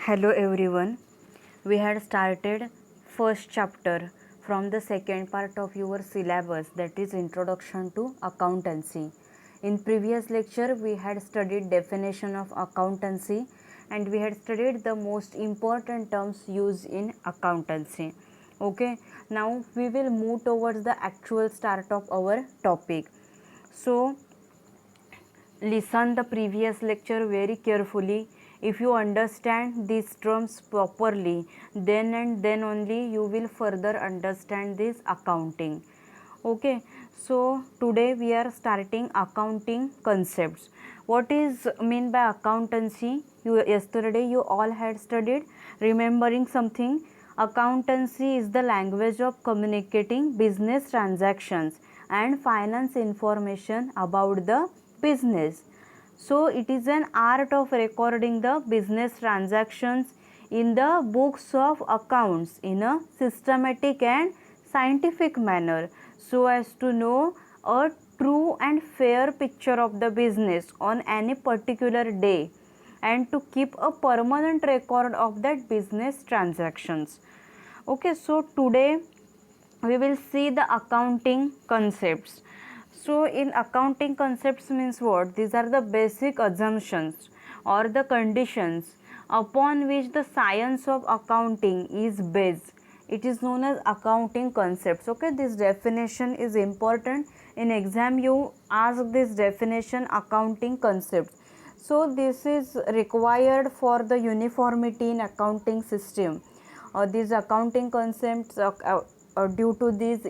Hello everyone. We had started first chapter from the second part of your syllabus, that is Introduction to Accountancy. In previous lecture we had studied definition of accountancy and we had studied the most important terms used in accountancy. Okay, now we will move towards the actual start of our topic. So listen the previous lecture very carefully. If you understand these terms properly, then and then only you will further understand this accounting. Okay, so today we are starting accounting concepts. What is mean by accountancy? Yesterday you all had studied. Remembering something, accountancy is the language of communicating business transactions and finance information about the business. So it is an art of recording the business transactions in the books of accounts in a systematic and scientific manner, so as to know a true and fair picture of the business on any particular day and to keep a permanent record of that business transactions. Okay, so today we will see the accounting concepts. So in accounting concepts means what? These are the basic assumptions or the conditions upon which the science of accounting is based. It is known as accounting concepts. Okay, this definition is important. In exam you ask this definition, accounting concepts. So this is required for the uniformity in accounting system. These accounting concepts due to this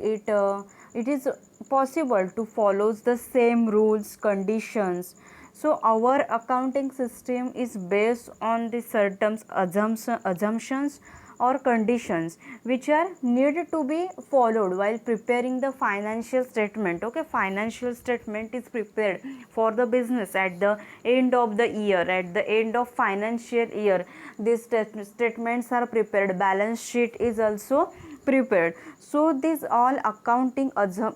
it is possible to follow the same rules conditions. So our accounting system is based on the certain assumptions or conditions which are needed to be followed while preparing the financial statement. Okay, financial statement is prepared for the business at the end of the year, at the end of financial year these statements are prepared, balance sheet is also prepared. So these all accounting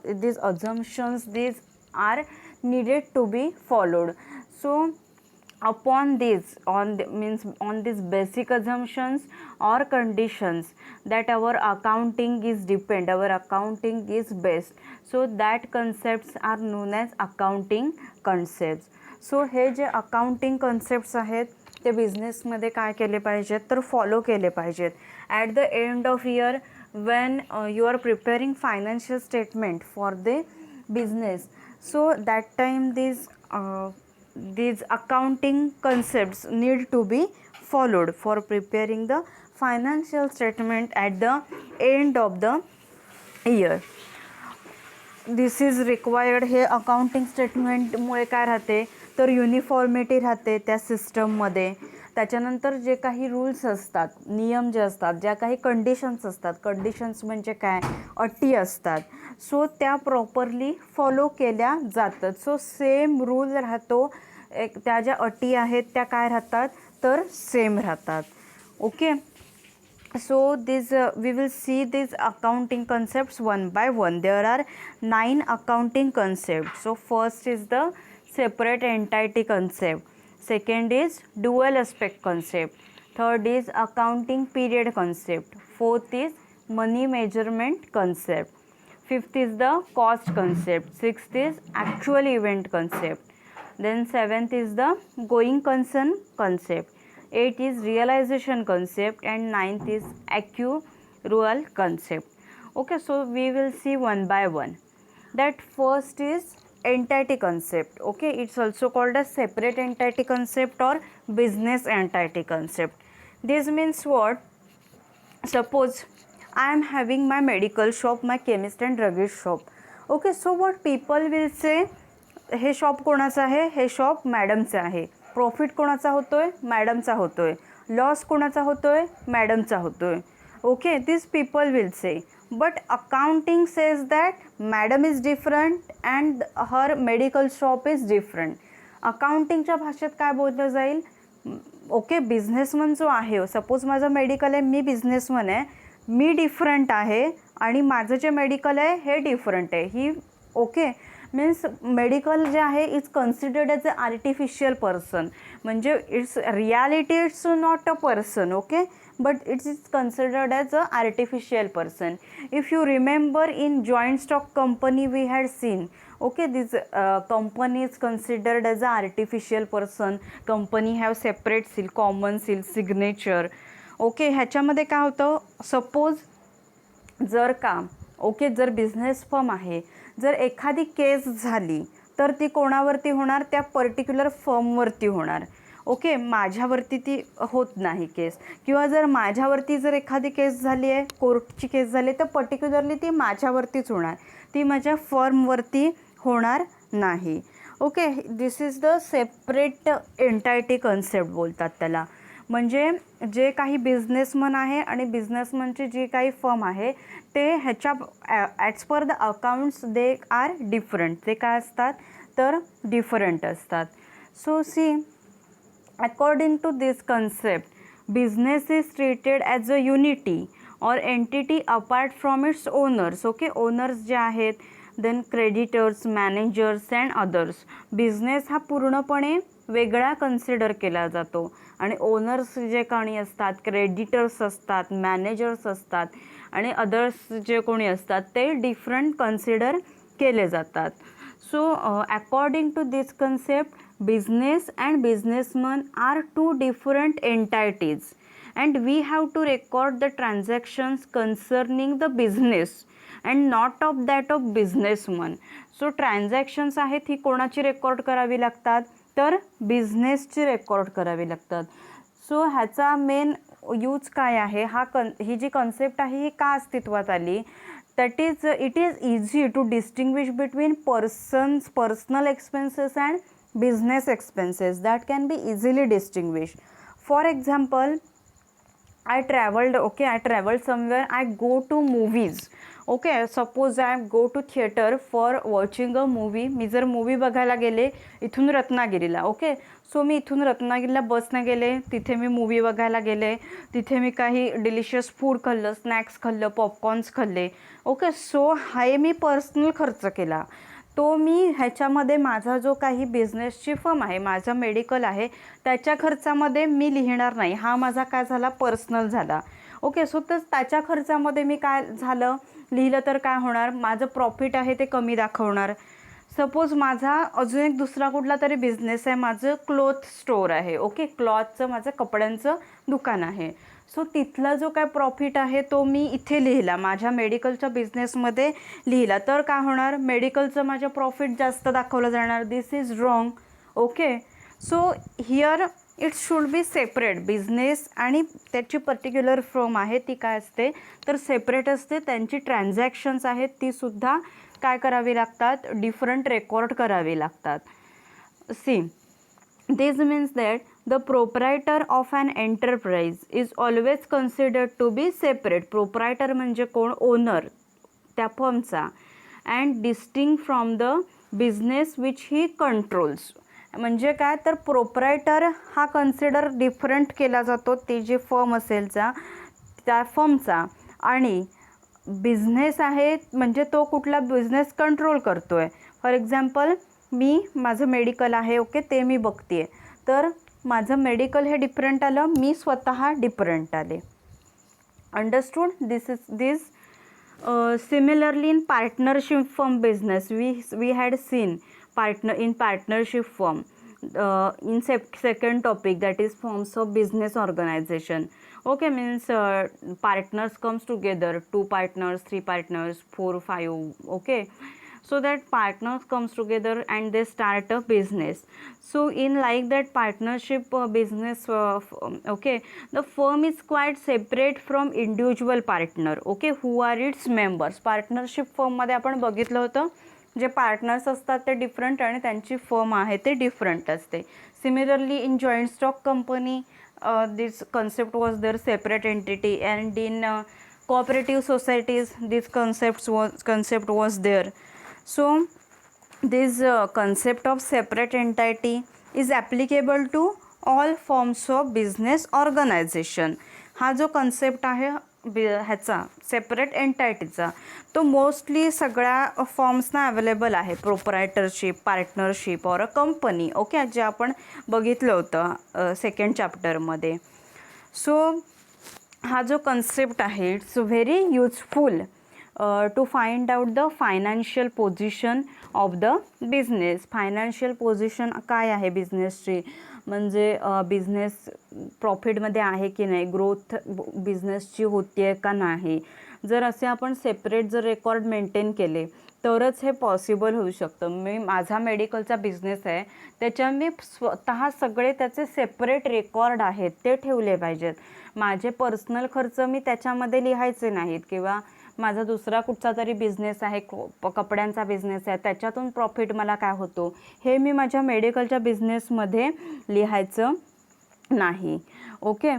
these assumptions, these are needed to be followed. So upon this means on these basic assumptions or conditions that our accounting is depend, our accounting is based, so that concepts are known as accounting concepts. So हे जे accounting concepts आहेत ते बिझनेसमध्ये काय केले पाहिजेत तर follow केले पाहिजेत. At the end of year when you are preparing financial statement for the business, so that time these accounting concepts need to be followed for preparing the financial statement at the end of the year. This is required. हे accounting स्टेटमेंटमुळे काय राहते तर uniformity राहते त्या सिस्टममध्ये. त्याच्यानंतर जे काही रूल्स असतात, नियम जे असतात, ज्या काही कंडिशन्स असतात, कंडिशन्स म्हणजे काय अटी असतात, सो त्या प्रॉपरली फॉलो केल्या जातात. सो सेम रूल राहतो, एक त्या ज्या अटी आहेत त्या काय राहतात तर सेम राहतात. Okay, so this we will see these accounting concepts one by one. There are 9 accounting concepts. So first is the separate entity concept, second is dual aspect concept, third is accounting period concept, fourth is money measurement concept, fifth is the cost concept, sixth is actual event concept, then seventh is the going concern concept, 8 is realization concept, and 9th is accrual concept. Okay, so we will see one by one. That first is entity concept. Okay, it's also called a separate entity concept or business entity concept. This means what? Suppose I am having my medical shop, my chemist and druggist shop. Okay, so what people will say, हे shop कोणाचं आहे, हे shop मॅडमचं आहे. Profit कोणाचा होतोय, मॅडमचा होतोय. Loss कोणाचा होतोय, मॅडमचा होतोय. Okay, this people will say. But accounting says that madam is different and her medical shop is different. अकाउंटिंगच्या भाषेत काय बोललं जाईल, ओके बिझनेसमन जो आहे, सपोज माझं मेडिकल आहे, मी बिझनेसमन आहे, मी डिफरंट आहे आणि माझं जे मेडिकल आहे हे डिफरंट आहे. ही ओके मीन्स मेडिकल जे आहे is considered as a artificial person, म्हणजे it's reality it's not a person, okay, but it is considered as a artificial person. If you remember, in joint stock company we had seen, okay, this company is considered as a artificial person. Company have separate seal, common seal, signature. Okay, ह्याच्यामध्ये काय होतं, suppose जर का okay जर business firm आहे, जर एखादी केस झाली तर ती कोणावरती होणार, त्या पर्टिक्युलर फर्मवरती होणार. ओके, माझ्यावरती ती होत नाही केस, किंवा जर माझ्यावरती जर एखादी केस झाली आहे, कोर्टची केस झाली, तर पर्टिक्युलरली ती माझ्यावरतीच होणार, ती माझ्या फर्मवरती होणार नाही. Okay, this is the separate entity concept बोलतात त्याला. म्हणजे जे काही बिझनेसमन आहे आणि बिझनेसमनची जी काही फर्म आहे ते ह्याच्या as per the accounts they are different. ते काय असतात तर डिफरंट असतात. So see, according to this concept, business is treated as a unity or entity apart from its owners. Okay, owners जे आहेत, then creditors, managers and others. Business हा पूर्णपणे वेगळा कन्सिडर केला जातो आणि ओनर्स जे कोणी असतात, क्रेडिटर्स असतात, मॅनेजर्स असतात आणि अदर्स जे कोणी असतात ते डिफरंट कन्सिडर केले जातात. So according to this concept, business and businessmen are two different entities and we have to record the transactions concerning the business and not of that of businessman. So transactions आहेत ही कोणाची record करावी लागतात तर बिझनेसची record करावी लागतात. So ह्याचा main use काय आहे, ही जी कन्सेप्ट आहे ही का अस्तित्वात आली, that is it is easy to distinguish between personal expenses and business expenses that can be easily distinguished. For example, I traveled somewhere, I go to movies. Okay, suppose I go to theatre for watching a movie. मी जर movie बघायला गेले इथून रत्नागिरीला, okay, so मी इथून रत्नागिरीला बसने गेले, तिथे मी मूवी बघायला गेले, तिथे मी काही डिलिशियस फूड खाल्लं, स्नॅक्स खाल्लं, पॉपकॉर्न्स खाल्ले. ओके, सो हे मी पर्सनल खर्च केला. तो मी ह्याच्यामध्ये माझा जो काही बिझनेसची फर्म आहे, माझा मेडिकल आहे, त्याच्या खर्चामध्ये मी लिहिणार नाही. हा माझा काय झाला, पर्सनल झाला. ओके, सो तर त्याच्या खर्चामध्ये मी काय झालं लिहिलं तर काय होणार, माझं प्रॉफिट आहे ते कमी दाखवणार. सपोज माझा अजून एक दुसरा कुठला तरी बिझनेस आहे, माझं क्लॉथ स्टोअर आहे, ओके, क्लॉथचं माझं कपड्यांचं दुकान आहे. सो तिथला जो काय प्रॉफिट आहे तो मी इथे लिहिला, माझ्या मेडिकलच्या बिझनेसमध्ये लिहिला, तर काय होणार, मेडिकलचं माझं प्रॉफिट जास्त दाखवलं जाणार. This is wrong. Okay, so here it should be separate. Business आणि त्याची पर्टिक्युलर फर्म आहे ती काय असते तर सेपरेट असते. त्यांची ट्रान्झॅक्शन्स आहेत तीसुद्धा काय करावी लागतात, डिफरंट रेकॉर्ड करावी लागतात. See, this means that the proprietor of an enterprise is always considered to be separate. Proprietor म्हणजे कोण, ओनर त्या फर्मचा. And distinct from the business which he controls. म्हणजे काय तर प्रोप्रायटर हा कन्सिडर डिफरंट केला जातो, ती जी फर्म असेल त्या फर्मचा, आणि बिझनेस आहे म्हणजे तो कुठला बिझनेस कंट्रोल करतो आहे. फॉर एक्झाम्पल, माझं मेडिकल आहे, ओके, ते मी बघते, तर माझं मेडिकल हे डिफरंट आलं, मी स्वतः डिफरंट आले. Understood. This similarly in partnership firm business we had seen partnership firm in second topic, that is forms of business organization. Okay, means partners comes together, 2 partners, 3 partners, 4, 5. Okay, so that partners comes together and they start a business. So in like that partnership business, okay, the firm is quite separate from individual partner. Okay, who are its members. Partnership firm मध्ये आपण बघितलं होतं जे partners असतात ते different आणि त्यांची firm आहे ते डिफरंट असते. Similarly in joint stock company this concept was there, separate entity. And in cooperative societies this concept was there. So this concept of separate entity is applicable to all forms of business organization. हा जो concept आहे ह्याचा separate एंटायटीचा तो mostly सगळ्या फॉर्म्सना available आहे. प्रोप्रायटरशिप, partnership और a company. Okay, जे आपण बघितलं होतं सेकंड चॅप्टरमध्ये. सो हा जो कन्सेप्ट आहे it's very useful to find out the financial position of the business. Financial position काय आहे बिझनेसची, म्हणजे बिझनेस प्रॉफिटमध्ये आहे की नाही, ग्रोथ बिझनेसची होती आहे का नाही. जर असे आपण सेपरेट जर रेकॉर्ड मेंटेन केले तरच हे पॉसिबल होऊ शकतं. माझा मेडिकलचा बिझनेस आहे, त्याच्या मी स्वतः सगळे त्याचे सेपरेट रेकॉर्ड आहेत ते ठेवले पाहिजेत. माझे पर्सनल खर्च मी त्याच्यामध्ये लिहायचे नाहीत, किंवा माझा दुसरा कुठचा तरी बिझनेस आहे, कपड्यांचा बिझनेस आहे, त्याच्यातून प्रॉफिट मला काय होतो हे मी माझ्या मेडिकलच्या बिझनेसमध्ये लिहायचं नाही. ओके,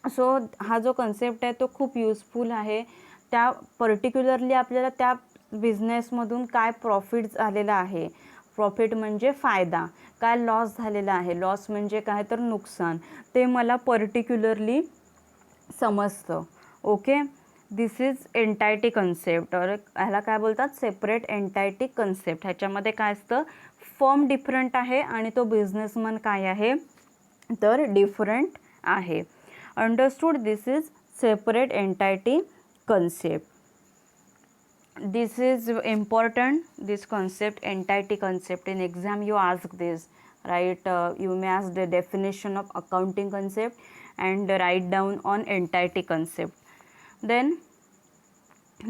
सो हा जो कन्सेप्ट आहे तो खूप युजफुल आहे. त्या पर्टिक्युलरली आपल्याला त्या बिझनेसमधून काय प्रॉफिट झालेला आहे, प्रॉफिट म्हणजे फायदा, काय लॉस झालेला आहे, लॉस म्हणजे काय तर नुकसान, ते मला पर्टिक्युलरली समजतं. ओके, दिस इज एंटायटी कन्सेप्ट, और ह्याला काय बोलतात, सेपरेट एंटायटी कन्सेप्ट. ह्याच्यामध्ये काय असतं, फर्म डिफरंट आहे आणि तो बिझनेसमन काय आहे तर डिफरंट आहे. Understood, this is separate entity concept. This is important, this concept, entity concept. In exam you ask this, right? You may ask the definition of accounting concept and write down on entity concept. Then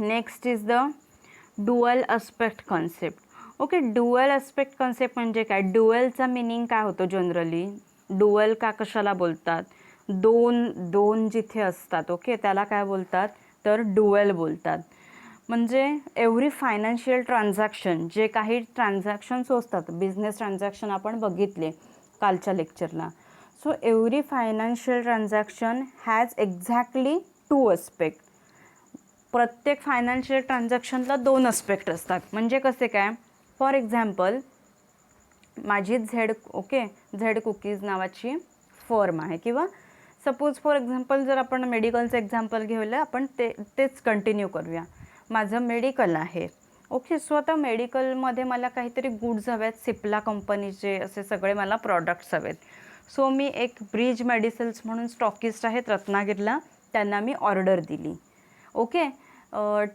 next is the dual aspect concept. Okay, dual aspect concept म्हणजे काय, dualचा meaning काय होतो generally, dual का कशाला बोलतात, दोन जिथे असतात, ओके, त्याला काय बोलतात तर डुएल बोलतात. म्हणजे एव्हरी फायनान्शियल ट्रान्झॅक्शन, जे काही ट्रान्झॅक्शन्स असतात, बिझनेस ट्रान्झॅक्शन आपण बघितले कालच्या लेक्चरला. So every financial transaction has exactly 2 aspect. प्रत्येक फायनान्शियल ट्रान्झॅक्शनला 2 अस्पेक्ट असतात. म्हणजे कसे काय, फॉर एक्झाम्पल माझी झेड कुकीज नावाची फर्म आहे, किंवा सपोज फॉर एक्झाम्पल जर आपण मेडिकलचं एक्झाम्पल घेऊया, आपण तेच कंटिन्यू करूया. माझं मेडिकल आहे. ओके, सो आता मेडिकलमध्ये मला काहीतरी गुड्स हवेत, सिप्ला कंपनीचे असे सगळे मला प्रॉडक्ट्स हवेत. सो मी एक ब्रिज मेडिसिन्स म्हणून स्टॉकिस्ट आहेत रत्नागिरीला, त्यांना मी ऑर्डर दिली. ओके,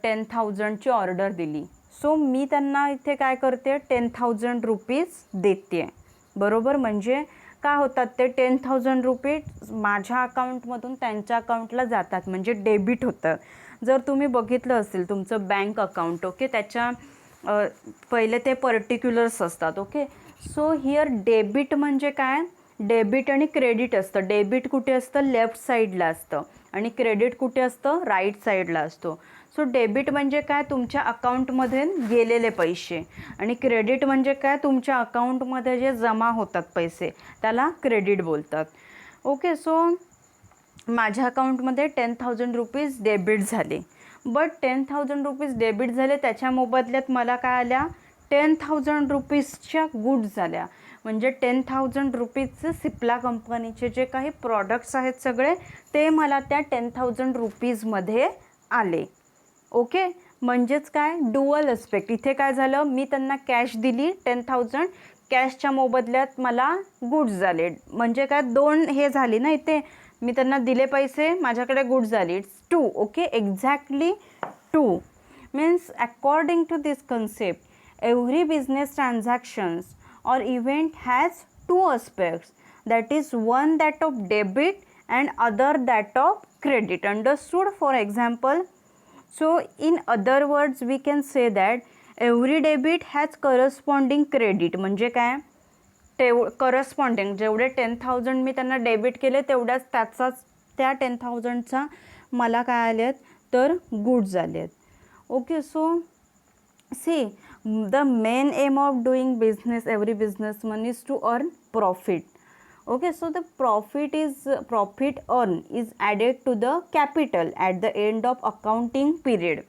10,000ची ऑर्डर दिली. सो मी त्यांना इथे काय करते, 10,000 रुपीज देते, बरोबर. म्हणजे काय होतात, ते 10,000 रुपीज माझ्या अकाउंटमधून त्यांच्या अकाउंटला जातात, म्हणजे डेबिट होतं. जर तुम्ही बघितलं असेल तुमचं बँक अकाउंट, ओके, त्याच्या पहिले ते पर्टिक्युलर्स असतात. ओके, सो हिअर डेबिट म्हणजे काय, डेबिट आणि क्रेडिट असतं. डेबिट कुठे असतं, लेफ्ट साईडला असतं, आणि क्रेडिट कुठे असतं, राईट साईडला असतो. सो डेबिट म्हणजे काय, तुमच्या अकाउंटमध्ये गेलेले पैसे, आणि क्रेडिट म्हणजे काय, तुमच्या अकाउंटमध्ये जे जमा होतात पैसे, त्याला क्रेडिट बोलतात. ओके, सो माझ्या अकाउंटमध्ये 10,000 रुपीज डेबिट झाले. बट 10,000 रुपीज डेबिट झाले, त्याच्या मोबदल्यात मला काय आल्या, 10,000 रुपीजच्या गुड्स झाल्या. म्हणजे 10,000 रुपीजचे सिप्ला कंपनीचे जे काही प्रॉडक्ट्स आहेत सगळे, ते मला त्या 10,000 रुपीजमध्ये आले. ओके, म्हणजेच काय, डुअल अस्पेक्ट. इथे काय झालं, मी त्यांना कॅश दिली 10,000, कॅशच्या मोबदल्यात मला गुड्स झाले. म्हणजे काय, 2 हे झाली ना, इथे मी त्यांना दिले पैसे, माझ्याकडे गुड्स झाली. It's 2. Okay, exactly 2 means according to this concept every business transactions or event has 2 aspects, that is one that of debit and other that of credit. Understood? For example, so in other words we can say that every debit has corresponding credit. म्हणजे काय, corresponding जेवढे 10,000 मी त्यांना debit केले तेवढ्याच त्या 10,000चा मला काय आले तर गुड्स आले आहेत. Okay, so see the main aim of doing business, every businessman, is to earn profit. Okay, so the profit earned is added to the capital at the end of accounting period.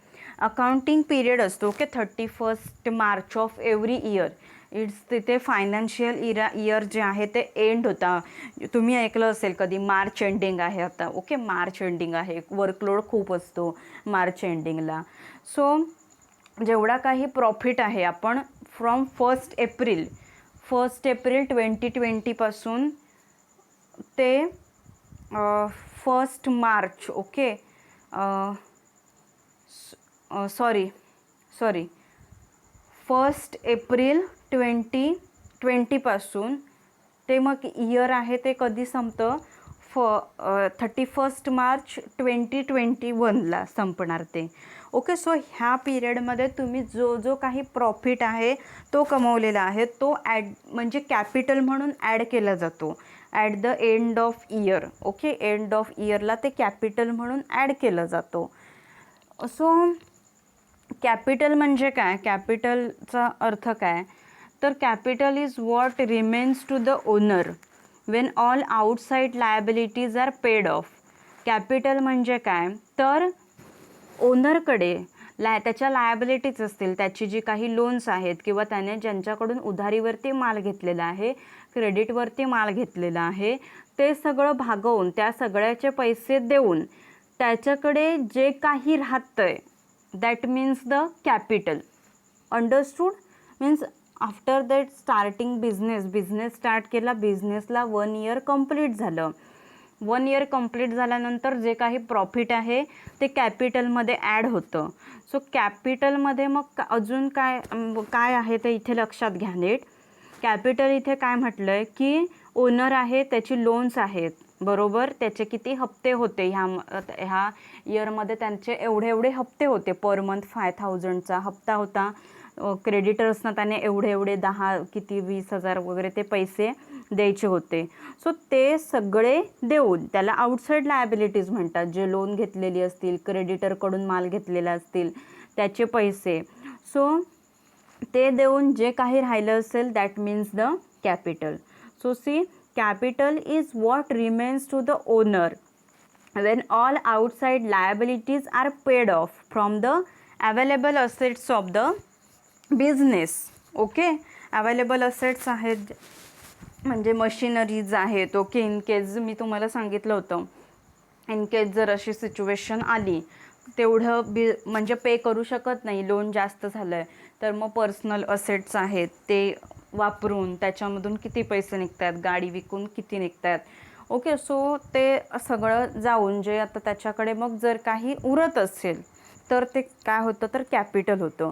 Accounting period असतो, okay, 31st March of every year. तिथे financial year जे आहे ते end होता. तुम्ही ऐकलं असेल कधी मार्च एंडिंग आहे आता. ओके, मार्च एंडिंग आहे, वर्कलोड खूप असतो मार्च एंडिंगला. सो जेवढा काही प्रॉफिट आहे आपण फ्रॉम 1 एप्रिल 2020पासून ते 1 मार्च, ओके, सॉरी 1 एप्रिल 2020पासून ते मग इयर आहे ते कधी संपतं 31 मार्च 2021ला संपणार ते. ओके, सो ह्या पिरियडमध्ये तुम्ही जो काही प्रॉफिट आहे तो कमवलेला आहे तो म्हणजे कॅपिटल म्हणून ॲड केला जातो at the end of year. Okay, end of इयरला ते कॅपिटल म्हणून ॲड केलं जातो. सो कॅपिटल म्हणजे काय, कॅपिटलचा अर्थ काय, तर capital is what remains to the owner when all outside liabilities are paid off. Capital म्हणजे काय, तर ओनरकडे त्याच्या लायबिलिटीज असतील, त्याची जी काही लोन्स आहेत किंवा त्याने ज्यांच्याकडून उधारीवरती माल घेतलेला आहे, क्रेडिटवरती माल घेतलेला आहे, ते सगळं भागवून त्या सगळ्याचे पैसे देऊन त्याच्याकडे जे काही राहतं आहे that means the capital. Understood? Means after that starting business start केला, बिझनेसला 1 इयर कंप्लीट झालं. 1 इयर कंप्लीट झाल्यानंतर जे काही प्रॉफिट आहे ते कॅपिटलमध्ये ॲड होतं. सो कॅपिटलमध्ये मग अजून काय आहे ते इथे लक्षात घ्या नीट. कॅपिटल इथे काय म्हटलं आहे की ओनर आहे, त्याची लोन्स आहेत, बरोबर, त्याचे किती हप्ते होते ह्या इयरमध्ये, त्यांचे एवढे हप्ते होते, पर मंथ 5000चा हप्ता होता. क्रेडिटर्सना त्याने एवढे 10 किती 20,000 वगैरे ते पैसे द्यायचे होते. सो ते सगळे देऊन त्याला आउटसाईड लायबिलिटीज म्हणतात. जे लोन घेतलेली असतील, क्रेडिटरकडून माल घेतलेला असतील त्याचे पैसे, सो ते देऊन जे काही राहिलं असेल that means the capital. So see, capital is what remains to the owner when all outside liabilities are paid off from the available assets of the business. Okay, available assets आहेत म्हणजे machineries आहेत. Okay, in case मी तुम्हाला सांगितलं होतं, in case जर अशी situation आली तेवढं म्हणजे पे करू शकत नाही, लोन जास्त झालं आहे, तर मग पर्सनल असेट्स आहेत ते वापरून त्याच्यामधून किती पैसे निघतात, गाडी विकून किती निघतात. ओके, सो ते सगळं जाऊन जे आता त्याच्याकडे मग जर काही उरत असेल तर ते काय होतं, तर कॅपिटल होतं.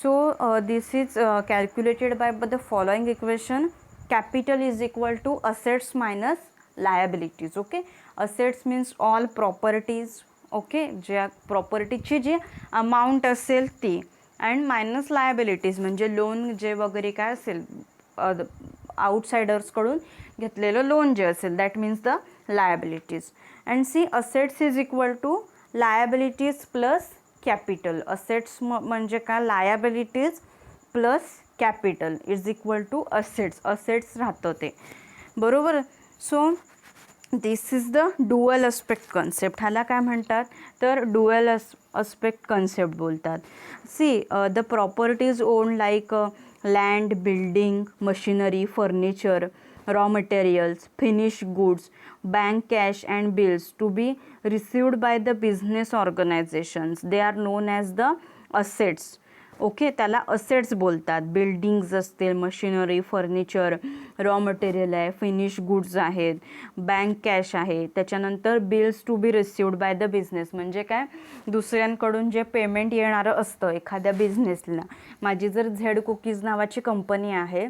So this is calculated by the following equation. Capital is equal to assets minus liabilities. Okay, assets means all properties, okay, ज्या प्रॉपर्टीची जी अमाऊंट असेल ती, अँड मायनस लायबिलिटीज म्हणजे लोन जे वगैरे काय असेल आउटसाइडर्सकडून घेतलेलं लोन जे असेल that means the liabilities. And see, assets is equal to liabilities plus capital. Assets म्हणजे काय, liabilities plus capital is equal to assets. Assets राहतं ते, बरोबर. So this is the dual aspect concept. ह्याला काय म्हणतात, तर डुअल अस्पेक्ट कन्सेप्ट बोलतात. See, the properties own like land, building, machinery, furniture, raw materials, finished goods, bank cash and bills to be received by the business organizations. They are known as the assets. Okay, त्याला assets बोलतात. Buildings असतील, machinery, furniture, raw material आहे, finish goods आहेत, bank cash आहे, त्याच्यानंतर bills to be received by the business म्हणजे काय, दुसऱ्यांकडून जे पेमेंट येणारं असतं एखाद्या बिझनेसला. माझी जर झेड कुकीज नावाची कंपनी आहे,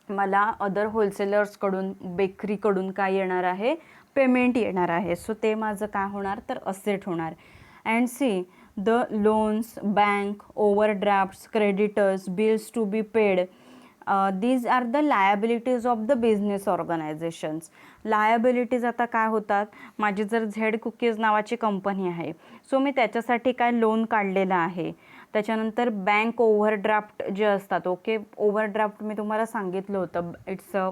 मला अदर होलसेलर्सकडून, बेकरीकडून काय येणार आहे, पेमेंट येणार आहे. सो ते माझं काय होणार, तर असेट होणार. And see, the loans, bank, overdrafts, creditors, bills to be paid, these are the liabilities of the business organisations. Liabilities आता काय होतात, माझी जर झेड कुकीज नावाची कंपनी आहे, सो मी त्याच्यासाठी काय लोन काढलेलं आहे. त्याच्यानंतर बँक ओव्हरड्राफ्ट जे असतात, ओके, ओव्हरड्राफ्ट मी तुम्हाला सांगितलं होतं, इट्स अ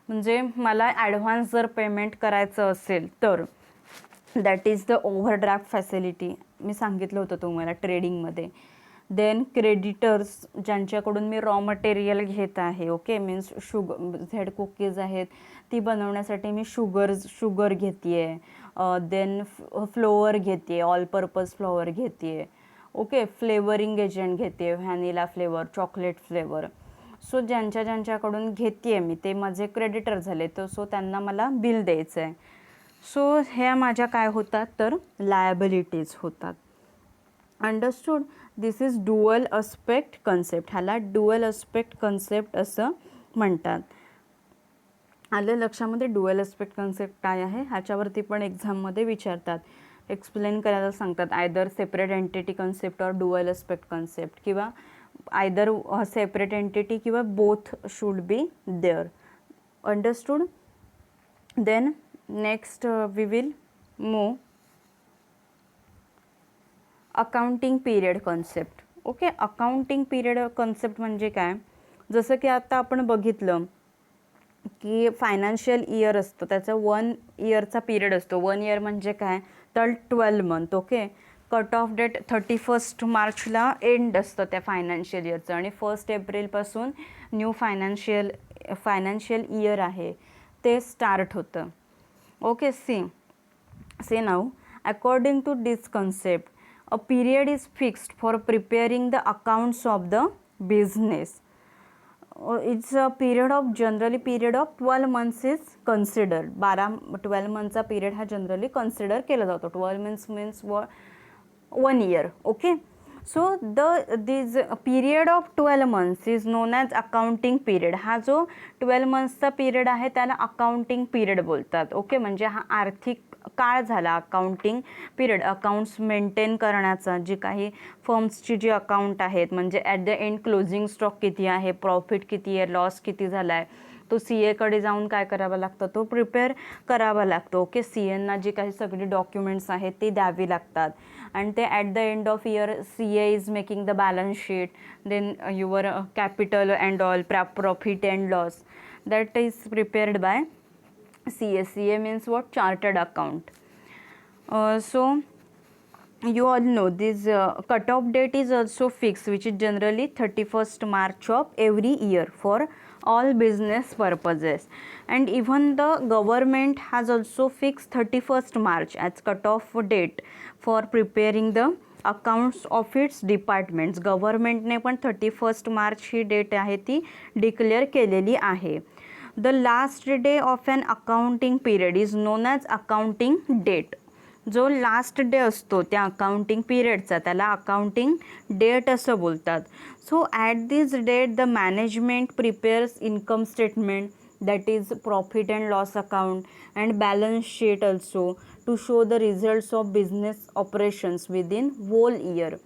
म्हणजे मला ॲडव्हान्स जर पेमेंट करायचं असेल तर that is the overdraft facility. मी सांगितलं होतं तुम्हाला ट्रेडिंगमध्ये. देन क्रेडिटर्स, ज्यांच्याकडून मी रॉ मटेरियल घेत आहे, ओके, मीन्स झेड कुकीज आहेत ती बनवण्यासाठी मी शुगर घेते आहे. देन फ्लोअर घेते, ऑल पर्पज फ्लोअर घेते, ओके, फ्लेवरिंग एजंट घेते, vanilla flavour, chocolate flavour. So ज्यांच्याकडून घेते मी ते माझे क्रेडिटर झाले, तर सो त्यांना मला बिल द्यायचं आहे. सो ह्या माझ्या काय होतात तर लायबिलिटीज होतात. Understood. This is dual aspect concept. ह्याला डुअल अस्पेक्ट कन्सेप्ट असं म्हणतात. आलं लक्षामध्ये डुअल अस्पेक्ट कन्सेप्ट काय आहे? ह्याच्यावरती पण एक्झाममध्ये विचारतात, एक्सप्लेन करायला सांगतात. आयदर सेपरेट एंटिटी कन्सेप्ट और डुअल अस्पेक्ट कन्सेप्ट, किंवा आयदर सेपरेट एंटिटी किंवा both should be there. Understood. Then next we will move accounting period concept. Okay, accounting period concept म्हणजे काय? जसं की आता आपण बघितलं की फायनान्शियल इयर असतं, त्याचा 1 इयरचा पिरियड असतो. 1 इयर म्हणजे काय तर 12 month. Okay, cut off date 31 मार्चला एंड असतं त्या फायनान्शियल इयरचं, आणि 1 एप्रिलपासून न्यू फायनान्शियल इयर आहे ते स्टार्ट होतं. Okay, see now, according to this concept, a period is fixed for preparing the accounts of the business. It's a period of 12 months is considered. 12 monthचा period हा generally consider केला जातो. 12 months means 1 year. Okay, so this period of 12 months is known as accounting period. हा जो 12 monthsचा period आहे त्याला accounting period बोलतात. Okay, म्हणजे हा आर्थिक काळ झाला, अकाउंटिंग पिरियड, अकाउंट्स मेंटेन करण्याचा. जी काही फर्म्सची जी अकाउंट आहेत, म्हणजे at the end closing stock किती आहे, प्रॉफिट किती आहे, लॉस किती झाला आहे, तो CAकडे जाऊन काय करावा लागतं, तो प्रिपेअर करावा लागतो. ओके, CAंना जी काही सगळी डॉक्युमेंट्स आहेत ती द्यावी लागतात, आणि ते at the end of year CA is making the balance sheet, then your capital and all, profit and loss, that is prepared by CA. CA means what? Chartered account. So you all know this cut-off date is also fixed, which is generally 31st March of every year for all business purposes, and even the government has also fixed 31st March as cut-off date for preparing the accounts of its departments. गव्हर्नमेंटने पण 31st March ही date आहे ती declare केलेली आहे. The last day of an accounting period is known as accounting date. जो last day असतो त्या accounting पिरियडचा त्याला अकाउंटिंग डेट असं बोलतात. So at this date the management prepares income statement, that is profit and loss account, and balance sheet also to show the results of business operations within whole year.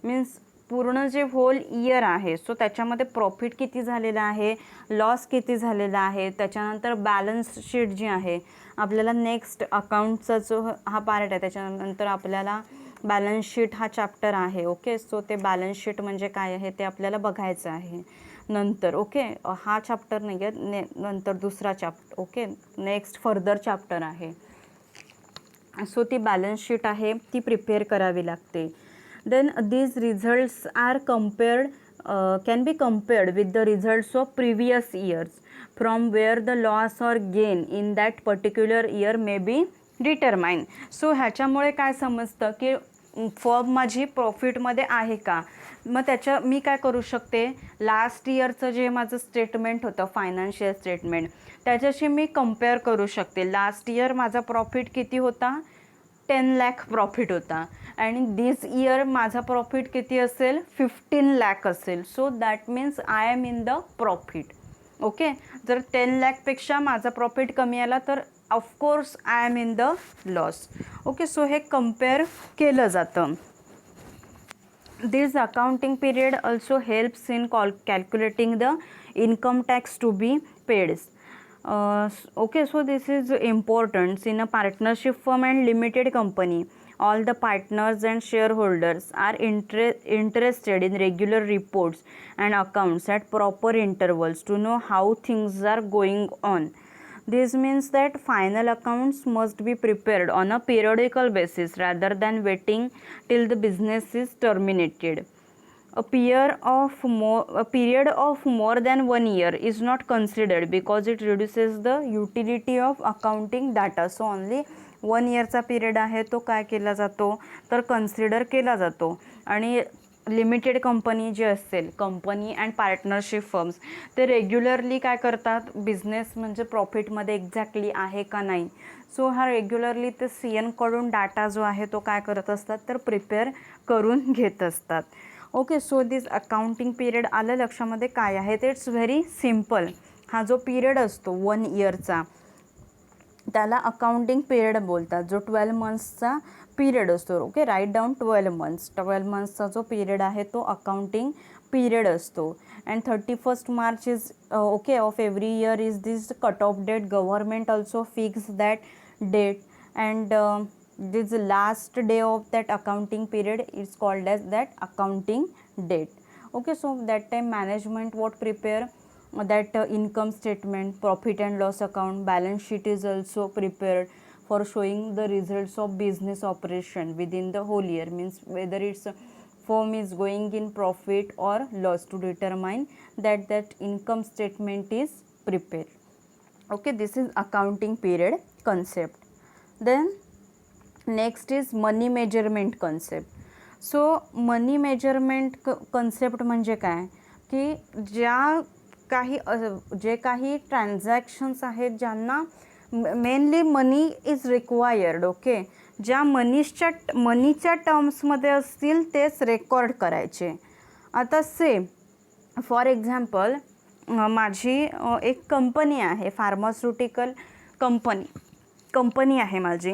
Means पूर्ण जे whole year आहे, so त्याच्यामध्ये profit किती झालेला आहे, loss किती झालेला आहे, त्याच्यानंतर बॅलन्स शीट जी आहे, आपल्याला नेक्स्ट अकाउंटचा जो हा पार्ट आहे त्याच्यानंतर आपल्याला बॅलन्स शीट हा चॅप्टर आहे. ओके, सो ते बॅलन्स शीट म्हणजे काय आहे ते आपल्याला बघायचं आहे नंतर. ओके, हा चॅप्टर नाही आहे, नंतर दुसरा chapter. Okay, next further chapter आहे. सो ती बॅलन्स शीट आहे ती प्रिपेअर करावी लागते. Then these results are can be compared with the results of previous years, from where the loss or gain in that particular year may be determined. So ह्याच्यामुळे काय समजतं की firm माझी प्रॉफिटमध्ये आहे का, मग मी काय करू शकते, लास्ट इयरचं जे माझं स्टेटमेंट होतं फायनान्शियल स्टेटमेंट त्याच्याशी मी कम्पेअर करू शकते. लास्ट इयर माझा प्रॉफिट किती होता, 10 लाख प्रॉफिट होता, आणि दिस इयर माझा प्रॉफिट किती असेल, 15 लाख असेल. So that means I am in the profit. Okay, जर 10 लाखपेक्षा माझा प्रॉफिट कमी आला तर of course I am in the loss. Okay, so हे कम्पेअर केलं जातं. This accounting period also helps in calculating the income tax to be paid. Okay, so this is important in a partnership firm and limited company. All the partners and shareholders are interested in regular reports and accounts at proper intervals to know how things are going on. This means that final accounts must be prepared on a periodical basis rather than waiting till the business is terminated. A period of more than 1 year is not considered because it reduces the utility of accounting data. So only 1 yearचा period आहे तो काय केला जातो तर consider केला जातो. आणि limited company जे असेल, कंपनी अँड पार्टनरशिप फर्म्स, ते रेग्युलरली काय करतात, बिझनेस म्हणजे प्रॉफिटमध्ये एक्झॅक्टली आहे का नाही, सो हा रेग्युलरली ते सी एनकडून डाटा जो आहे तो काय करत असतात तर प्रिपेअर करून घेत असतात. Okay, so this accounting period आलं लक्षामध्ये काय आहे ते. It's very simple. हा जो पिरियड असतो 1 इयरचा त्याला अकाउंटिंग पिरियड बोलतात, जो 12 मंथ्सचा पिरियड असतो. Okay, write down 12 months. 12 मंथ्सचा जो पिरियड आहे तो अकाउंटिंग पिरियड असतो. And 31st March is okay of every year is this cut off date. Government also fix that date and this last day of that accounting period is called as that accounting date. Okay, so that time management what prepare that income statement, profit and loss account, balance sheet is also prepared for showing the results of business operation within the whole year, means whether it's firm is going in profit or loss, to determine that income statement is prepared. Okay, this is accounting period concept. Then next is money measurement concept. So money measurement concept म्हणजे काय की जे काही transactions आहेत ज्यांना mainly money is required. Okay, ज्या मनीच्या टर्म्समध्ये असतील तेच रेकॉर्ड करायचे. आता से फॉर एक्झाम्पल माझी एक कंपनी आहे, फार्मास्युटिकल कंपनी आहे माझी.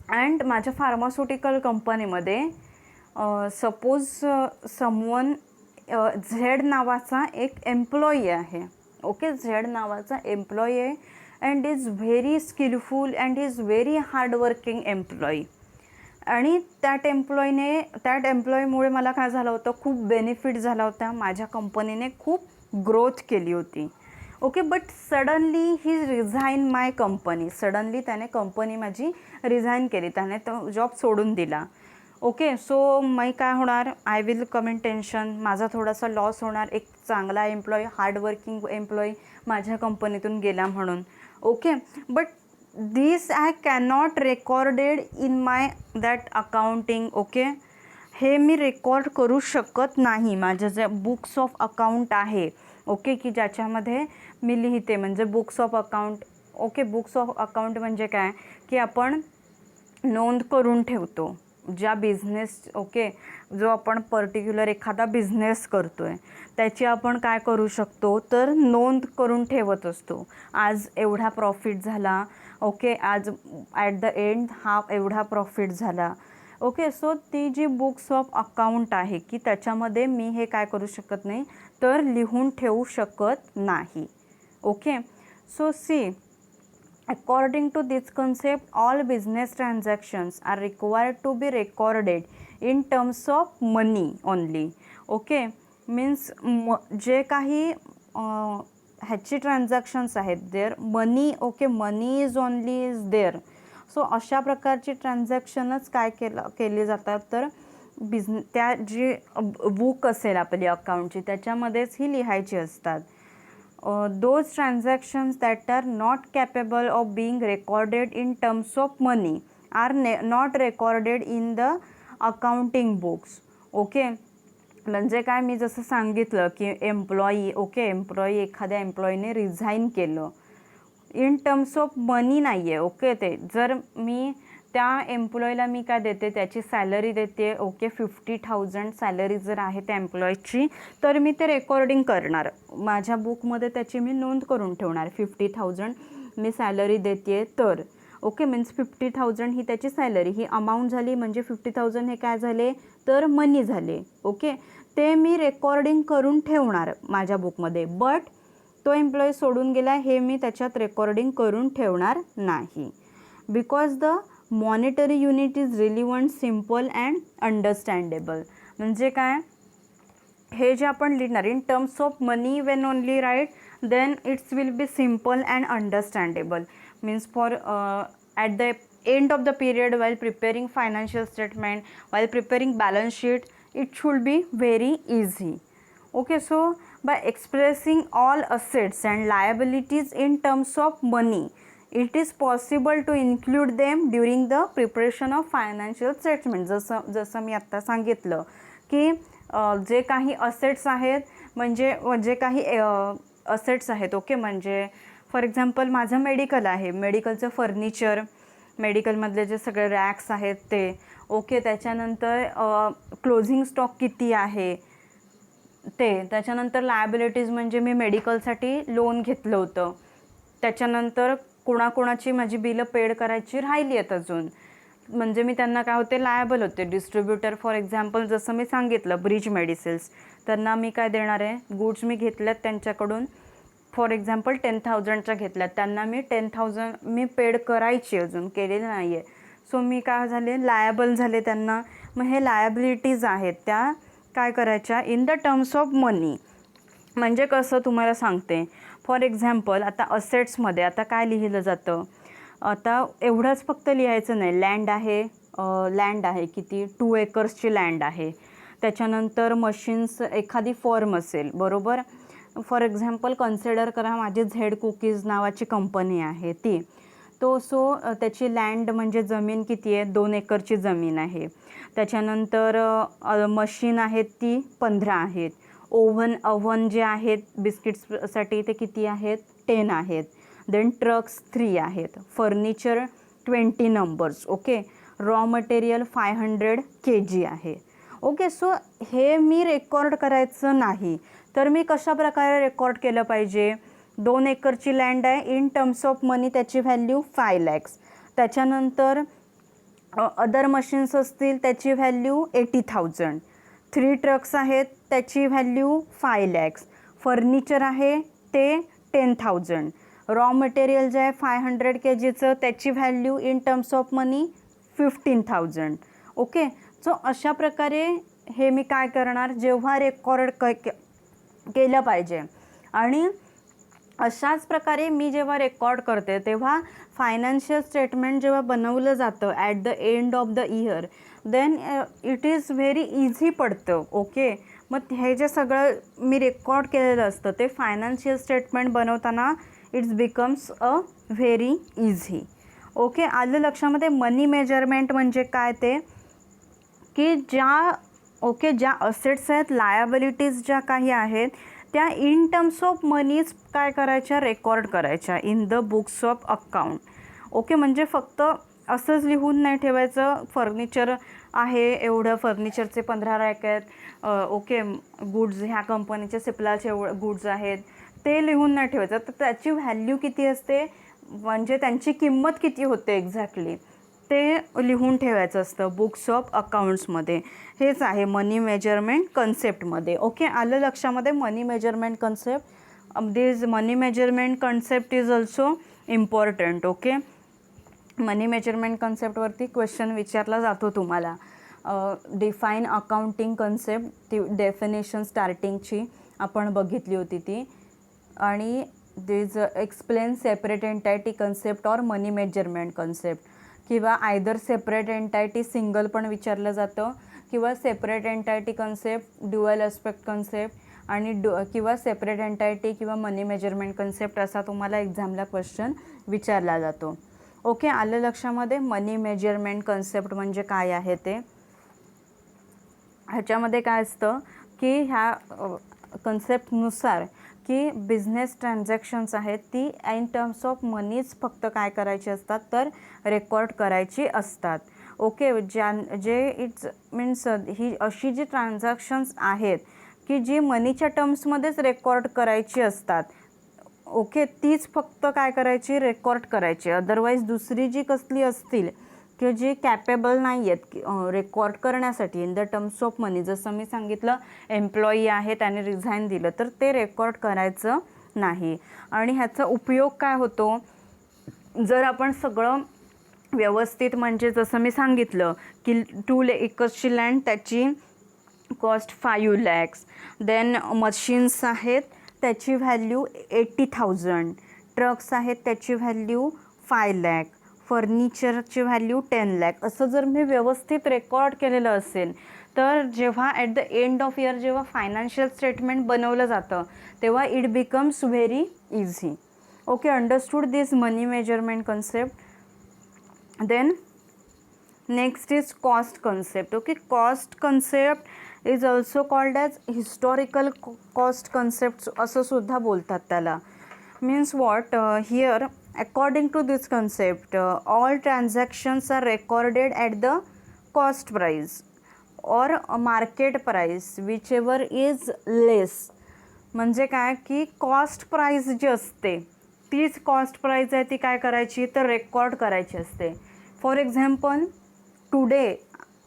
अँड माझ्या फार्मास्युटिकल कंपनीमध्ये सपोज समवन झेड नावाचा एक एम्प्लॉई आहे. ओके, झेड नावाचा एम्प्लॉई आहे and is very skilful and is very hardworking employee. आणि त्यात एम्प्लॉईमुळे मला काय झालं होतं, खूप बेनिफिट झाला होता. माझ्या कंपनीने खूप ग्रोथ केली होती. Okay, but suddenly he resign my company. Suddenly त्याने कंपनी माझी रिझाईन केली, त्याने तो जॉब सोडून दिला. ओके, सो मी काय होणार, I will come in tension, माझा थोडासा लॉस होणार. एक चांगला एम्प्लॉई, हार्डवर्किंग एम्प्लॉई माझ्या कंपनीतून गेला म्हणून. Okay, but this I cannot recorded in my that accounting. Okay, हे मी रेकॉर्ड करू शकत नाही. माझ्या जे बुक्स ऑफ अकाउंट आहे, ओके, की ज्याच्यामध्ये मी लिहिते, म्हणजे books of account. Okay, books of account म्हणजे काय की आपण नोंद करून ठेवतो ज्या बिझनेस, ओके, जो आपण पर्टिक्युलर एखादा बिझनेस करतो आहे त्याची आपण काय करू शकतो तर नोंद करून ठेवत असतो. आज एवढा प्रॉफिट झाला. ओके, आज ॲट द एंड हा एवढा प्रॉफिट झाला. ओके, सो ती जी बुक्स ऑफ अकाउंट आहे की त्याच्यामध्ये मी हे काय करू शकत नाही तर लिहून ठेवू शकत नाही. Okay, so see, according to this concept, all business transactions are required to be recorded in terms of money only. Okay, means जे काही ह्याची ट्रान्झॅक्शन्स आहेत there money. Okay, money is only is there. So अशा प्रकारची ट्रान्झॅक्शनच काय केली जातात तर त्या जी बुक असेल आपली अकाउंटची त्याच्यामध्येच ही लिहायची असतात. Those transactions that are not capable of being recorded in terms of money are not recorded in the accounting books. Okay, म्हणजे काय, मी जसं सांगितलं की एम्प्लॉई, ओके, एखाद्या एम्प्लॉईने रिझाईन केलं, इन टर्म्स ऑफ मनी नाही आहे. ओके, ते जर मी त्या एम्प्लॉईला मी काय देते, त्याची सॅलरी देते. ओके, 50,000 सॅलरी जर आहे त्या एम्प्लॉईची तर मी ते रेकॉर्डिंग करणार, माझ्या बुकमध्ये त्याची मी नोंद करून ठेवणार. 50,000 मी सॅलरी देते तर. ओके, मीन्स 50,000 ही त्याची सॅलरी, ही अमाऊंट झाली. म्हणजे 50,000 हे काय झाले तर मनी झाले. ओके, ते मी रेकॉर्डिंग करून ठेवणार माझ्या बुकमध्ये. बट तो एम्प्लॉई सोडून गेला हे मी त्याच्यात रेकॉर्डिंग करून ठेवणार नाही. Because the monetary unit is relevant, simple and understandable. म्हणजे काय, हे जे आपण लिहिणार in terms of money when only right then it's will be simple and understandable. Means for at the end of the period while preparing financial statement, while preparing balance sheet, it should be very easy. Okay, so by expressing all assets and liabilities in terms of money, it is possible to include them during the preparation of financial statement. जसं मी आत्ता सांगितलं की जे काही assets आहेत, म्हणजे जे काही असेट्स आहेत, ओके, म्हणजे फॉर एक्झाम्पल माझं मेडिकल आहे, मेडिकलचं फर्निचर, मेडिकलमधले जे सगळे रॅक्स आहेत ते, ओके, त्याच्यानंतर क्लोजिंग स्टॉक किती आहे ते, त्याच्यानंतर लायबिलिटीज म्हणजे मी मेडिकलसाठी लोन घेतलं होतं, त्याच्यानंतर कोणाकोणाची माझी बिलं पेड करायची राहिली आहेत अजून, म्हणजे मी त्यांना काय होते, लायबल होते. डिस्ट्रीब्युटर फॉर एक्झाम्पल जसं मी सांगितलं ब्रिज मेडिसिन्स, त्यांना मी काय देणार आहे, गुड्स मी घेतल्यात त्यांच्याकडून फॉर एक्झाम्पल 10,000च्या घेतल्यात, त्यांना मी 10,000 मी पेड करायची, अजून केलेलं नाही आहे. सो मी काय झाले, लायबल झाले त्यांना. मग हे लायबिलिटीज आहेत त्या काय करायच्या इन द टर्म्स ऑफ मनी. म्हणजे कसं तुम्हाला सांगते, फॉर एक्झाम्पल आता असेट्समध्ये आता काय लिहिलं जातं, आता एवढंच फक्त लिहायचं नाही. लँड आहे किती, 2 एकर्सची लँड आहे. त्याच्यानंतर मशीन्स, एखादी फर्म असेल, बरोबर, फॉर एक्झाम्पल कन्सिडर करा माझी झेड कुकीज नावाची कंपनी आहे ती, तो सो त्याची लँड म्हणजे जमीन किती आहे, 2 एकरची जमीन आहे. त्याच्यानंतर मशीन आहेत ती 15 आहेत. ओव्हन जे आहेत बिस्किट्ससाठी ते किती आहेत, 10 आहेत. देन ट्रक्स 3 आहेत. Furniture 20 numbers. Okay, raw material 500 kg आहे. ओके, सो हे मी रेकॉर्ड करायचं नाही, तर मी कशा प्रकारे रेकॉर्ड केलं पाहिजे, 2 एकरची लँड आहे, इन टर्म्स ऑफ मनी त्याची व्हॅल्यू 5 lakhs. त्याच्यानंतर अदर मशीन्स असतील त्याची व्हॅल्यू 80,000. 3 ट्रक्स आहेत त्याची व्हॅल्यू 5 lakhs. फर्निचर आहे ते 10,000. रॉ मटेरियल जे आहे 500 kgचं त्याची value in terms of money 15,000. Okay, so अशा प्रकारे हे मी काय करणार, जेव्हा रेकॉर्ड केलं पाहिजे. आणि अशाच प्रकारे मी जेव्हा रेकॉर्ड करते तेव्हा फायनान्शियल स्टेटमेंट जेव्हा बनवलं जातं at the end of the year, then it is very easy पडतं. ओके, मग हे जे सगळं मी रेकॉर्ड केलेलं असतं ते फायनान्शियल स्टेटमेंट बनवताना it's becomes a very easy. Okay, आलं लक्षामध्ये. मनी मेजरमेंट म्हणजे काय ते, की ज्या असेट्स आहेत, लायबिलिटीज ज्या काही आहेत त्या इन टर्म्स ऑफ मनीज काय करायच्या, रेकॉर्ड करायच्या in the books of account. Okay, म्हणजे फक्त असंच लिहून नाही ठेवायचं, फर्निचर आहे एवढं, फर्निचरचे 15 रॅक आहेत, ओके, गुड्स ह्या कंपनीचे सिप्लाचे गुड्स आहेत ते लिहून नाही ठेवायचं. तर त्याची व्हॅल्यू किती असते, म्हणजे त्यांची किंमत किती होते एक्झॅक्टली ते लिहून ठेवायचं असतं बुक्स ऑफ अकाउंट्समध्ये. हेच आहे मनी मेजरमेंट कन्सेप्टमध्ये. ओके, आलं लक्षामध्ये money measurement concept. This money measurement concept is also important. Okay, money measurement कन्सेप्टवरती क्वेश्चन विचारला जातो तुम्हाला. डिफाईन अकाउंटिंग कन्सेप्ट, ती डेफिनेशन स्टार्टिंगची आपण बघितली होती ती. आणि this explain separate entity concept or money measurement concept, किंवा आयदर सेपरेट एंटायटी सिंगल पण विचारलं जातं, किंवा separate entity concept, dual aspect concept आणि किंवा सेपरेट एंटायटी किंवा मनी मेजरमेंट कन्सेप्ट असा तुम्हाला एक्झामला क्वेश्चन विचारला जातो. ओके, आलं लक्षामध्ये. मनी मेजरमेंट कन्सेप्ट म्हणजे काय आहे ते, ह्याच्यामध्ये काय असतं की ह्या कन्सेप्टनुसार की बिझनेस ट्रान्झॅक्शन्स आहेत ती इन टर्म्स ऑफ मनीच फक्त काय करायची असतात, तर रेकॉर्ड करायची असतात. ओके, जे इट्स मीन्स ही अशी जी ट्रान्झॅक्शन्स आहेत की जी मनीच्या टर्म्समध्येच रेकॉर्ड करायची असतात. ओके, तीच फक्त काय करायची, रेकॉर्ड करायची. अदरवाईज दुसरी जी कसली असतील की जी कॅपेबल नाही आहेत रेकॉर्ड करण्यासाठी इन द टर्म्स ऑफ मनी, जसं मी सांगितलं एम्प्लॉई आहे त्याने रिझाईन दिलं तर ते रेकॉर्ड करायचं नाही. आणि ह्याचा उपयोग काय होतो, जर आपण सगळं व्यवस्थित, म्हणजे जसं मी सांगितलं की 2 एकर्सची लँड त्याची कॉस्ट 5 lakhs. देन मशीन्स आहेत त्याची व्हॅल्यू 80,000. ट्रक्स आहेत त्याची व्हॅल्यू 5 lakh. फर्निचरची व्हॅल्यू 10 lakh. असं जर मी व्यवस्थित रेकॉर्ड केलेलं असेल तर जेव्हा at the end of year जेव्हा फायनान्शियल स्टेटमेंट बनवलं जातं तेव्हा it becomes very easy. Okay, understood this money measurement concept. Then next is cost concept. Okay, cost concept is also called as historical cost concept असं सुद्धा बोलतात त्याला. Means what here according to this concept all transactions are recorded at the cost price or market price whichever is less. म्हणजे काय की cost price जी असते तीच cost price आहे ती काय करायची तर रेकॉर्ड करायची असते. For example today,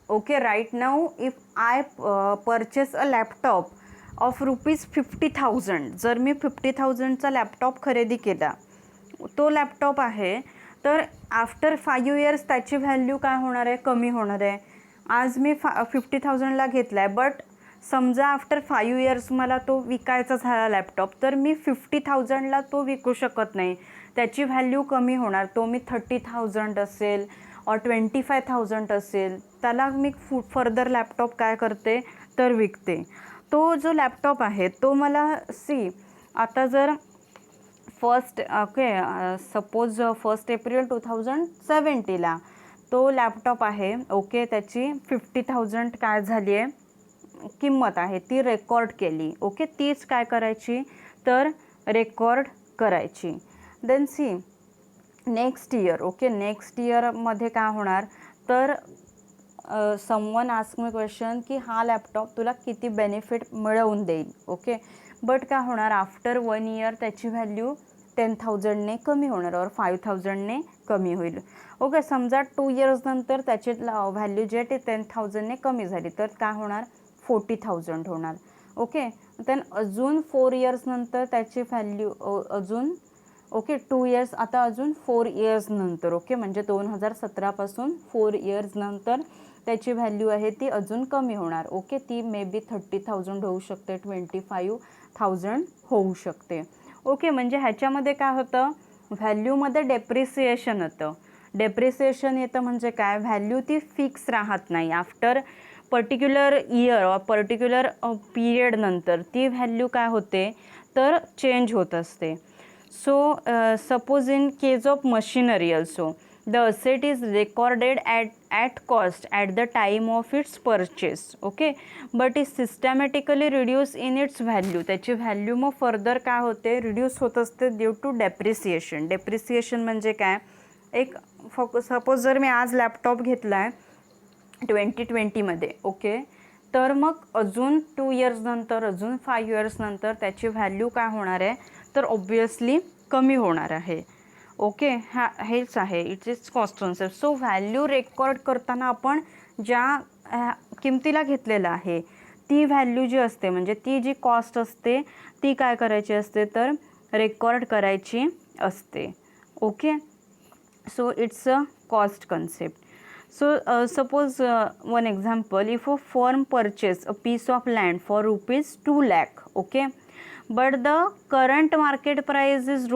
okay, right now if I purchase a laptop of ₹50,000, जर मी 50,000चा लॅपटॉप खरेदी केला, तो लॅपटॉप आहे, तर आफ्टर 5 इयर्स त्याची व्हॅल्यू काय होणार आहे, कमी होणार आहे. आज मी 50,000ला घेतला आहे, बट समजा आफ्टर 5 इयर्स मला तो विकायचा झाला लॅपटॉप, तर मी 50,000ला तो विकू शकत नाही, त्याची व्हॅल्यू कमी होणार. तो मी 30,000 असेल और 25,000 असेल, त्याला मी फर्दर लॅपटॉप काय करते तर विकते. तो जो लॅपटॉप आहे तो मला आता जर सपोज 1 एप्रिल 2070ला तो लॅपटॉप आहे, ओके, त्याची 50,000 काय झाली आहे किंमत आहे, ती रेकॉर्ड केली. ओके, तीच काय करायची तर रेकॉर्ड करायची. Then next year, okay, next इयरमध्ये काय होणार तर समवन आस्क मी क्वेश्चन की हा लॅपटॉप तुला किती बेनिफिट मिळवून देईल. ओके, बट काय होणार आफ्टर 1 इयर त्याची व्हॅल्यू 10,000ने कमी होणार और 5,000ने कमी होईल. ओके, समजा 2 इयर्स नंतर त्याची व्हॅल्यू जी आहे ती 10,000ने कमी झाली, तर काय होणार 40,000 होणार. ओके, देन अजून 4 इयर्स नंतर त्याची व्हॅल्यू अजून, ओके, 2 इयर्स, आता अजून 4 इयर्स नंतर, ओके, म्हणजे 2017पासून 4 इयर्स नंतर त्याची व्हॅल्यू आहे ती अजून कमी होणार. ओके, ती मे बी 30,000 होऊ शकते, 25,000 होऊ शकते. ओके, म्हणजे ह्याच्यामध्ये काय होतं व्हॅल्यूमध्ये डेप्रिसिएशन होतं. डेप्रिसिएशन येतं म्हणजे काय व्हॅल्यू ती फिक्स राहत नाही, आफ्टर पर्टिक्युलर इयर और पर्टिक्युलर पिरियड नंतर ती व्हॅल्यू काय होते तर चेंज होत असते. So suppose in case of machinery also the asset is recorded at cost at the time of its purchase, okay, but is systematically reduced in its value. त्याची value मग further काय होते reduce होत असते due to depreciation. Depreciation म्हणजे काय एक suppose जर मी आज लॅपटॉप घेतला आहे 2020मध्ये, ओके, तर मग अजून 2 इयर्स नंतर अजून 5 इयर्स नंतर त्याची व्हॅल्यू काय होणार आहे तर ऑब्वियसली कमी होणार आहे. ओके, हेच आहे it is cost concept. So value record करताना आपण ज्या किमतीला घेतलेलं आहे ती व्हॅल्यू जी असते म्हणजे ती जी कॉस्ट असते ती काय करायची असते तर रेकॉर्ड करायची असते. Okay, so it's a cost concept. So suppose one example, if a firm purchase a piece of land for ₹2 lakh, okay, but the current market price is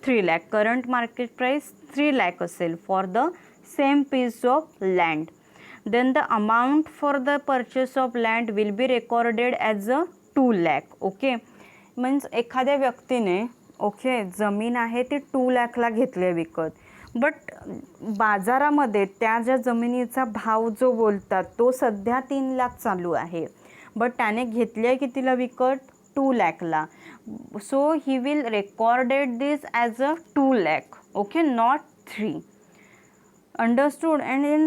₹3 lakh. Current market price 3 lakh असेल for the same piece of land, then the amount for the purchase of land will be recorded as a 2 lakh. Okay, means एखाद्या व्यक्तीने, okay, जमीन आहे ती 2 lakhला घेतली आहे विकत, but बाजारामध्ये त्या ज्या जमिनीचा भाव जो बोलतात तो सध्या 3 लाख चालू आहे, बट त्याने घेतली आहे कितीला विकत 2 lakhला. So he will recorded this as a 2 lakh, okay, not 3. Understood? And in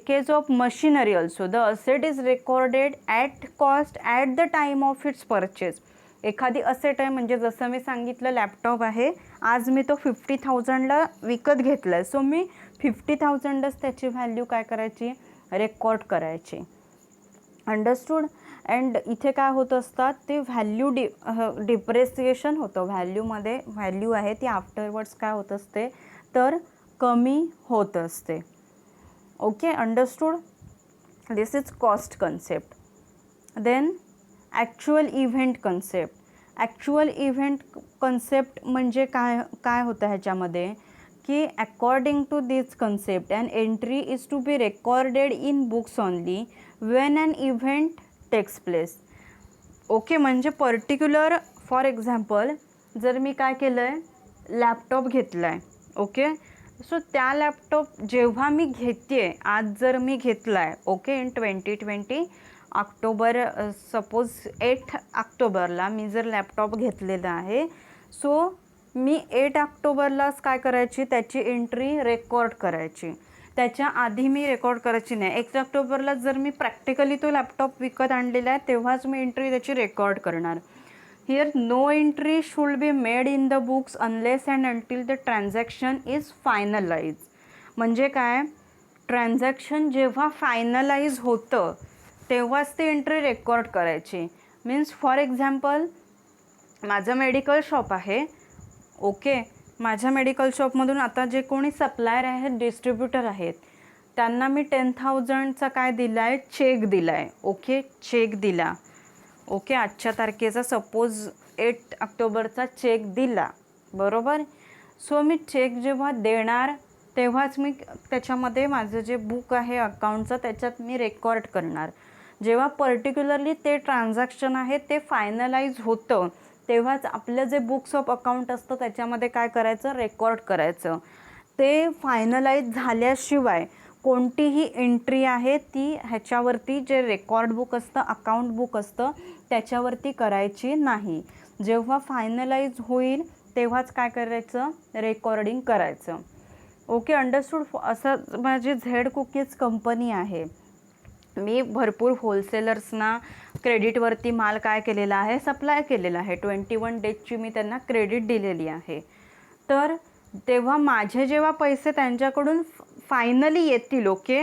case of machinery also the asset is recorded at cost at the time of its purchase. एखादी असेट आहे म्हणजे जसं मी सांगितलं लॅपटॉप आहे, आज मी तो 50,000ला विकत घेतला आहे, सो मी 50,000च त्याची व्हॅल्यू काय करायची रेकॉर्ड करायची. अंडरस्टूड? अँड इथे काय होत असतात ते व्हॅल्यू डिप्रेसिएशन होतं, व्हॅल्यूमध्ये व्हॅल्यू आहे ती आफ्टरवर्ड्स काय होत असते तर कमी होत असते. Okay, understood? This is cost concept. Then actual event concept. Actual event concept म्हणजे काय होतं ह्याच्यामध्ये की according to this concept an entry is to be recorded in books only when an event takes place. Okay, म्हणजे particular for example जर मी काय केलं आहे, लॅपटॉप घेतला आहे. ओके, सो त्या लॅपटॉप जेव्हा मी घेते, आज जर मी घेतला आहे ओके इन 2020 ऑक्टोबर, सपोज 8 ऑक्टोबरला मी जर लॅपटॉप घेतलेला आहे, सो मी 8 ऑक्टोबरलाच काय करायची, त्याची एंट्री रेकॉर्ड करायची. त्याच्या आधी मी रेकॉर्ड करायची नाही. 1 ऑक्टोबरला जर मी प्रॅक्टिकली तो लॅपटॉप विकत आणलेला आहे तेव्हाच मी एंट्री त्याची रेकॉर्ड करणार. Here no entry should be made in the books unless and until the transaction is finalize. म्हणजे काय, ट्रान्झॅक्शन जेव्हा फायनलाइज होतं तेव्हाच ती एंट्री रेकॉर्ड करायची. मीन्स फॉर एक्झाम्पल माझं मेडिकल शॉप आहे. ओके, माझ्या मेडिकल शॉपमधून आता जे कोणी सप्लायर आहेत, डिस्ट्रीब्युटर आहेत, त्यांना मी 10,000चा काय दिला आहे, चेक दिला आहे. ओके, चेक दिला. ओके, आजच्या तारखेचा सपोज 8 ऑक्टोबरचा चेक दिला, बरोबर. सो मी चेक जेव्हा देणार तेव्हाच मी त्याच्यामध्ये माझं जे बुक आहे अकाउंटचं त्याच्यात मी रेकॉर्ड करणार. जेव्हा पर्टिक्युलरली ते ट्रान्झॅक्शन आहे ते फायनलाइज होतं तेव्हाच आपलं जे बुक्स ऑफ अकाउंट असतं त्याच्यामध्ये काय करायचं, रेकॉर्ड करायचं. ते फायनलाइज झाल्याशिवाय कोणतीही एंट्री आहे ती ह्याच्यावरती जे रेकॉर्ड बुक असतं, अकाउंट बुक असतं त्याच्यावरती करायची नाही. जेव्हा फायनलाइज होईल तेव्हाच काय करायचं, रेकॉर्डिंग करायचं. Okay, understood. असं माझी झेड कुकीज कंपनी आहे. मी भरपूर होलसेलर्सना क्रेडिटवरती माल काय केलेला आहे, सप्लाय केलेला आहे. 21 डेजची मी त्यांना क्रेडिट दिलेली आहे. तर तेव्हा माझे जेव्हा पैसे त्यांच्याकडून फायनली येतील, ओके,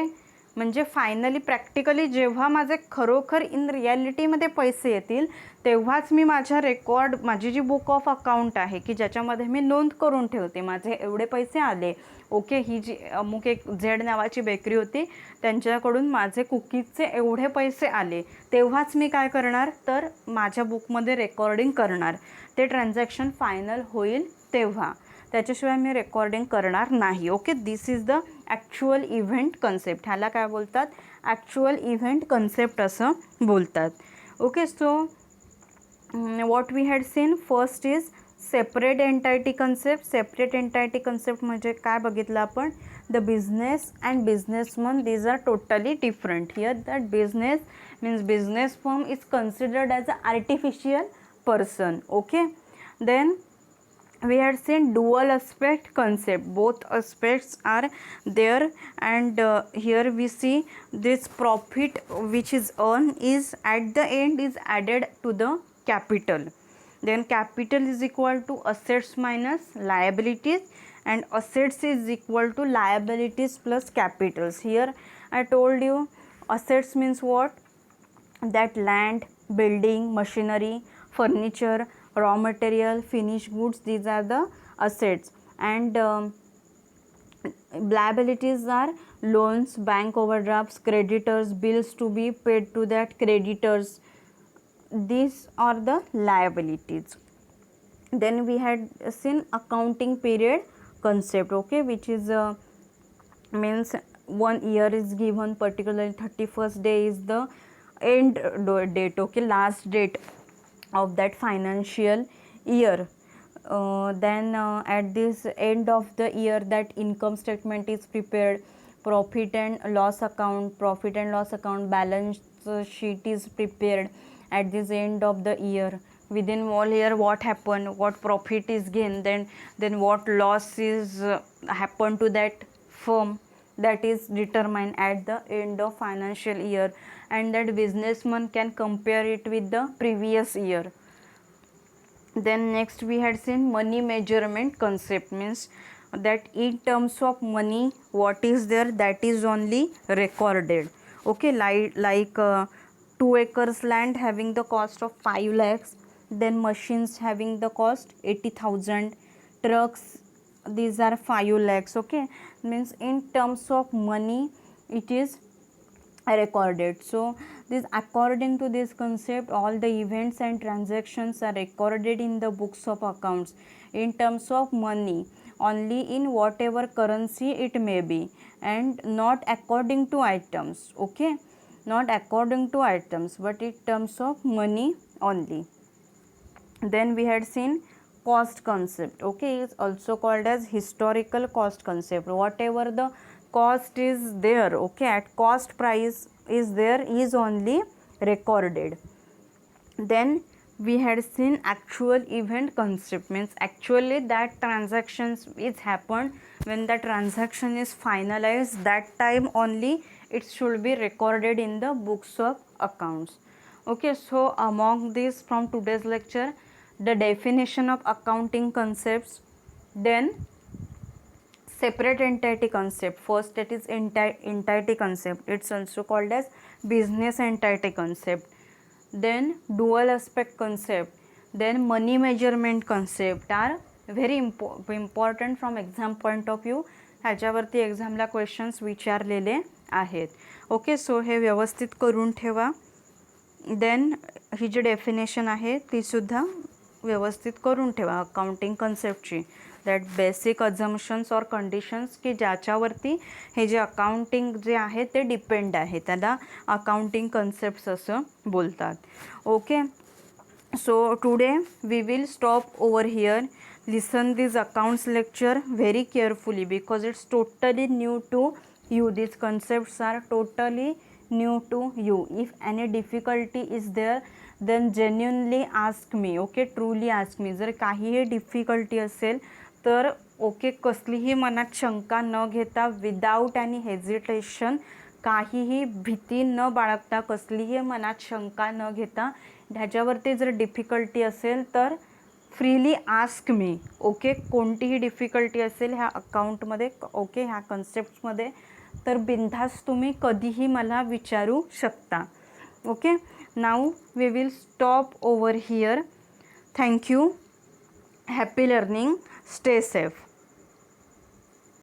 म्हणजे फायनली प्रॅक्टिकली जेव्हा माझे खरोखर इन रिॲलिटीमध्ये पैसे येतील तेव्हाच मी माझ्या रेकॉर्ड, माझी जी बुक ऑफ अकाउंट आहे की ज्याच्यामध्ये मी नोंद करून ठेवते माझे एवढे पैसे आले. ओके, ही जी अमुक एक झेड नावाची बेकरी होती त्यांच्याकडून माझे कुकीजचे एवढे पैसे आले, तेव्हाच मी काय करणार, तर माझ्या बुकमध्ये रेकॉर्डिंग करणार. ते ट्रान्झॅक्शन फायनल होईल तेव्हा, त्याच्याशिवाय मी रेकॉर्डिंग करणार नाही. Okay, this is the actual event concept. ह्याला काय बोलतात, ॲक्च्युअल इव्हेंट कन्सेप्ट असं बोलतात. Okay, so what we had seen first is separate entity concept. Separate entity concept म्हणजे काय बघितलं आपण, the business and businessman, these are totally different. Here that business means business firm is considered as a artificial person. Okay, then we had seen dual aspect concept. Both aspects are there, and here we see this profit which is earned is at the end is added to the capital. Then capital is equal to assets minus liabilities, and assets is equal to liabilities plus capitals. Here I told you assets means what, that land, building, machinery, furniture, raw material, finished goods, these are the assets. And liabilities are loans, bank overdrafts, creditors, bills to be paid to that creditors. These are the liabilities. Then we had seen accounting period concept, okay, which is means 1 year is given, particularly 31st day is the end date, okay, last date of that financial year. Then at this end of the year that income statement is prepared, profit and loss account, balance sheet is prepared at this end of the year. Within all year what happened, what profit is gained, then what loss is happened to that firm, that is determined at the end of financial year, and that businessman can compare it with the previous year. Then next we had seen money measurement concept, means that in terms of money what is there, that is only recorded. Okay, like 2 acres land having the cost of 5 lakhs, then machines having the cost 80,000, trucks, these are 5 lakhs. Okay, means in terms of money it is recorded. So this, according to this concept, all the events and transactions are recorded in the books of accounts in terms of money. only in whatever currency it may be and not according to items. Okay, not according to items but in terms of money only. Then we had seen cost concept. Okay, it's also called as historical cost concept. Whatever the cost is there, okay, at cost price is there is only recorded. Then we had seen actual event concept, means actually that transactions is happened when the transaction is finalized, that time only it should be recorded in the books of accounts. Okay, so among these from today's lecture, the definition of accounting concepts, then separate entity concept. First, that is entity concept, it's also called as business entity concept. Then dual aspect concept, then money measurement concept are very important from exam point of view. ह्याच्यावरती एक्झामला questions विचारलेले आहेत. Okay, so हे व्यवस्थित करून ठेवा. Then he G definition आहे तीसुद्धा व्यवस्थित करून ठेवा अकाउंटिंग कन्सेप्टची. दॅट बेसिक अझम्पशन्स और कंडिशन्स की ज्याच्यावरती हे जे अकाउंटिंग जे आहे ते डिपेंड आहे, त्याला अकाउंटिंग कन्सेप्ट्स असं बोलतात. Okay, so today we will stop over here. Listen this accounts lecture very carefully because it's totally new to you. These concepts are totally new to you. If any difficulty is there then genuinely ask me. Okay, truly ask me. जर काहीही difficulty असेल तर okay, कसलीही मनात शंका न घेता without any hesitation, काहीही भीती न बाळगता, कसलीही मनात शंका न घेता, ह्याच्यावरती जर डिफिकल्टी असेल तर फ्रीली आस्क मी. ओके, कोणतीही डिफिकल्टी असेल ह्या अकाउंटमध्ये, ओके, ह्या कन्सेप्टमध्ये, तर बिनधास्त तुम्ही कधीही मला विचारू शकता. Okay, now we will stop over here. Thank you. Happy learning. Stay safe.